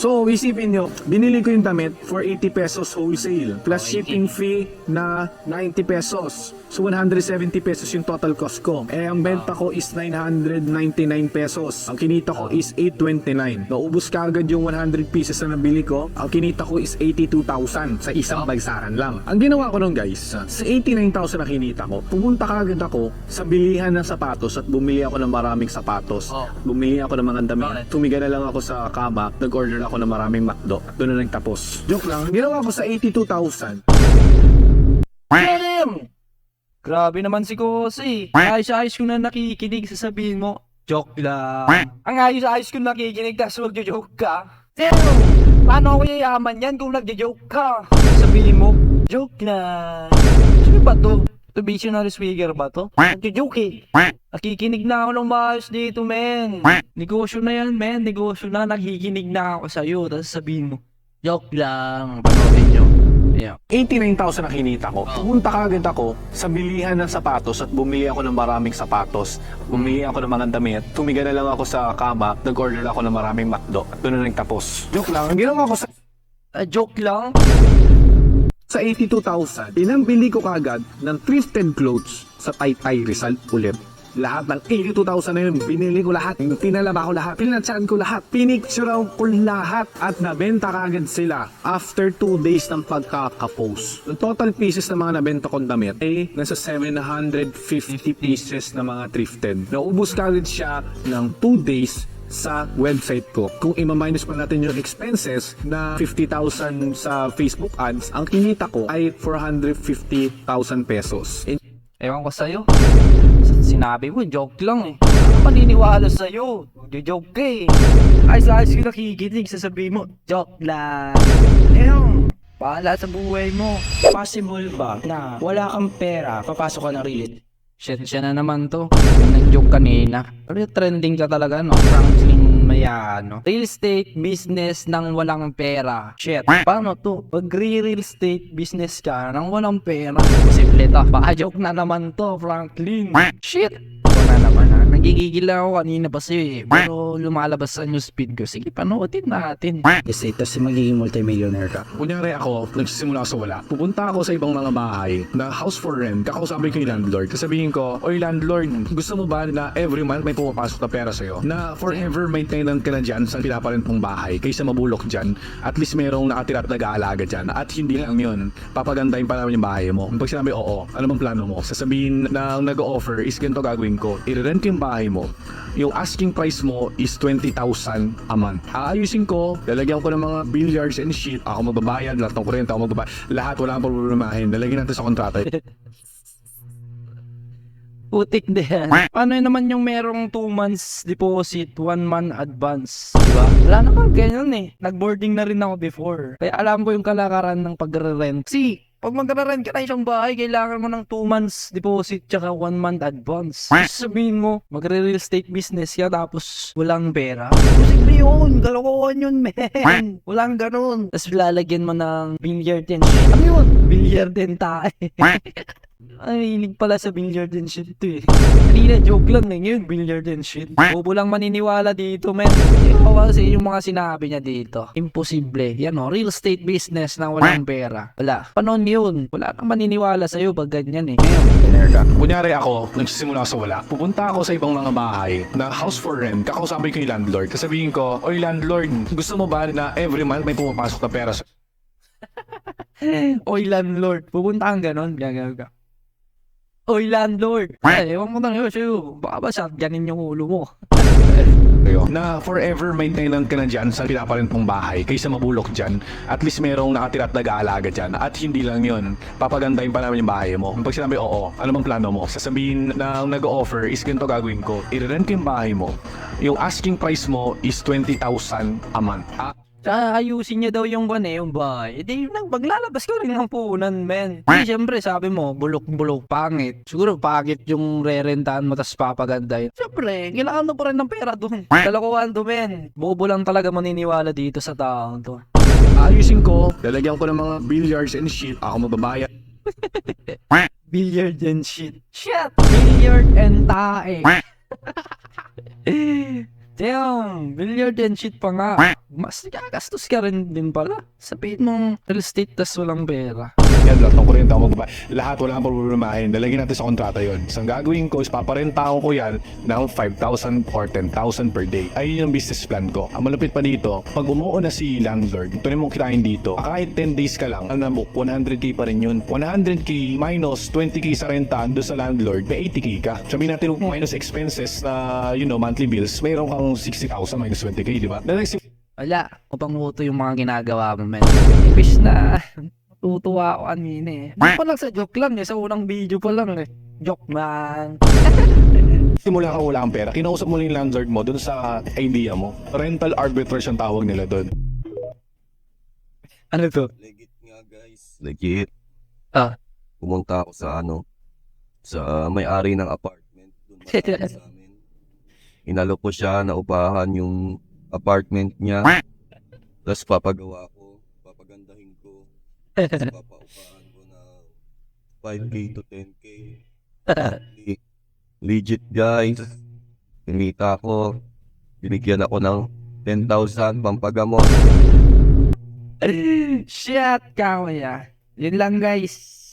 So, isipin nyo, binili ko yung damit for 80 pesos wholesale, plus shipping fee na 90 pesos. So, 170 pesos yung total cost ko. Eh, ang benta ko is 999 pesos. Ang kinita ko is 829. Naubos ka agad yung 100 pieces na nabili ko. Ang kinita ko is 82,000 sa isang bagsakan lang. Ang ginawa ko nun guys, sa 89,000 na kinita ko, pumunta ka agad ako sa bilihan ng sapatos at bumili ako ng maraming sapatos. Bumili ako ng mga damit. Tumiga na lang ako sa kama, nag-order ako ng maraming McDo. Doon na nagtapos. Joke lang, ginawa ko sa 82,000. Grabe naman si Kosi. Ayos-ayos ko na nakikinig sa sabihin mo. Joke lang. Ang ayos-ayos ko nakikinig tapos magjo-joke ka. Paano ako yayaman yan kung nagjo-joke ka? Sabihin mo, joke lang. Sino ba to? To visionary speaker ba to? Nagjo-joke eh. Nakikinig na ako ng maayos dito, men. Negosyo na yan, men. Negosyo na. Nakikinig na ako sa'yo. Tapos sabihin mo, joke lang. Panoodin nyo. Yeah. 89,000 na kinita ko. Pumunta ka agad ako sa bilihan ng sapatos at bumili ako ng maraming sapatos. Bumili ako ng mga damit. Tumiga na lang ako sa kama, nag-order ako ng maraming McDo. At doon na nagtapos. Joke lang, ang ginawa ko sa Joke lang? sa 82,000, pinambili ko kagad ng thrifted clothes sa Taytay Rizal ulit. Lahat ng 82,000 na yun, binili ko lahat, pinalaba ko lahat, pinatsaan ko lahat, pinicturean ko lahat at nabenta kagad sila after 2 days ng pagkakapost. The total pieces ng mga nabenta kong damit ay nasa 750 pieces na mga thrifted. Naubos kagad siya ng 2 days sa website ko. Kung ima-minus pa natin yung expenses na 50,000 sa Facebook ads, ang kinita ko ay 450,000 pesos. Ewan ko sa'yo. Sinabi mo, joke lang eh. Ano maniniwala sa'yo? Joke ka eh. Ayos-ayos ko nakikinig, sasabihin mo, joke lang. Ewan, pahala sa buhay mo. Possible ba na wala kang pera, papasok ka ng real estate? Shit, siya na naman to. Kung nag-joke kanina. Pero trending ka talaga, no? Franklin Mayano. Real estate business nang walang pera. Shit, paano to? Pag real estate business ka nang walang pera, simple to. Baka joke na naman to, Franklin. Shit. Ito na naman ha. Nagigigil ako kanina pa sa'yo eh. Pero lumalabas sa news feed ko. Sige, panoodin natin. Kasi tapos magiging multimillionaire ka. Kunyari ako, nagsisimula sa wala. Pupunta ako sa ibang mga bahay na house for rent, kakausapin ko yung landlord. Kasabihin ko, oy landlord, gusto mo ba na every month may pumapasok na pera sa'yo? Na forever may tenant ka na dyan sa pinaparent mong bahay, kaysa mabulok dyan, at least merong nakatira at nag-aalaga dyan. At hindi lang yun, papagandahin pa namin yung bahay mo. Pag sinabi, oo, ano bang plano mo? Sasabihin na nag-o-offer is ganito gagawin ko. I-rent ko yung bahay mo. Yung asking price mo is 20,000 a month. Aayusin ko, lalagyan ko ng mga billiards and shit. Ako magbabayad, lahat ng kurente ako magbabayad. Lahat wala kang problemahin. Lalagyan natin sa kontrata. Putik din. Ano naman yung merong 2 months deposit, 1 month advance? Diba? Wala naman ganyan eh. Nag-boarding na rin ako before. Kaya alam ko yung kalakaran ng pagre-rent. See, pag mag-rent ka na isang bahay, kailangan mo ng 2 months deposit tsaka 1 month advance. Sabihin mo, magre-real estate business ka tapos walang pera. Posible yun, kalokohan yun, men. Walang ganun. Tapos lalagyan mo ng billiard and shit. Ano yun? Billiard and tae. Ay, hilig pala sa billiard and shit to eh. Kanina joke lang eh, ngayon billiard and shit. Bobo lang maniniwala dito, men. Yung kasi yung mga sinabi niya dito, imposible. Yan o, real estate business na walang pera. Wala. Panon yun? Wala nang maniniwala sa'yo pag ganyan eh. Kunyari ako, nagsisimula sa wala. Pupunta ako sa ibang mga bahay na house for rent, kakausapin ko yung landlord. Kasabihin ko, oy landlord, gusto mo ba na every month may pumapasok na pera sa'yo? Oy landlord, pupunta kang ganon. Gagaga. Oy landlord. Ay, ewan mo na yun sa'yo. Baka ba shotgunin yung ulo mo? Na forever may tenant ka na dyan sa pinaparent mong bahay, kaysa mabulok dyan, at least merong nakatira at nag-aalaga dyan. At hindi lang yun, papagandahin pa namin yung bahay mo. Pag sinabi, oo, ano bang plano mo? Sasabihin na nag-o-offer is ganito gagawin ko. I-rent ko yung bahay mo. Yung asking price mo is 20,000 a month. Ayusin niya daw yung yung bahay. Hindi, maglalabas ka rin ng punan, men. Hindi, syempre, sabi mo, bulok-bulok, pangit. Siguro, pangit yung re-rentahan mo, tas papagandahin. Syempre, kailangan mo pa rin ng pera doon. Kalokohan to, men. Bobo lang talaga maniniwala dito sa taong to. Ayusin ko, lalagyan ko ng mga billiards and shit. Ako magbabayad. Billiard and shit. Shit! Billiard and tae. Damn, billiard and shit pa nga. Mas gagastos ka rin din pala. Sabihin mong real estate tas walang pera. Yan, lahat ng kuryente ako magbabayad. Lahat wala kang problemahin. Lalagyan natin sa kontrata yon. So, ang gagawin ko is paparenta ko yan ng 5,000 or 10,000 per day. Ayun yung business plan ko. Ang malupit pa dito, pag umuo na si landlord, ito mong kitain dito, kahit 10 days ka lang, ang nabook, 100k pa rin yun. 100k minus 20k sa renta doon sa landlord, may 80k ka. Sabihin natin, minus expenses na, monthly bills, mayroon kang 60,000 minus 20k, di ba? The next Wala, upang muto yung mga ginagawa mo, men. Imbis na tutuwa ako kanina eh. Di pa lang sa joke lang eh, sa unang video pa lang eh. Joke man. simula ka wala kang pera, kinausap mo lang yung landlord mo doon sa idea mo. Rental arbitrage ang tawag nila doon. Ano to? Legit nga guys. Legit. Ah. Pumunta ako sa may-ari ng apartment. Doon malapit sa amin. Inalo ko siya na upahan yung apartment niya. Tapos papagawa ko, papagandahin ko. Tapos papaupahan ko na 5k to 10k. Legit guys. Pinita ko. Binigyan ako ng 10,000 pampagamot. Shit, kawaya. Yun lang guys.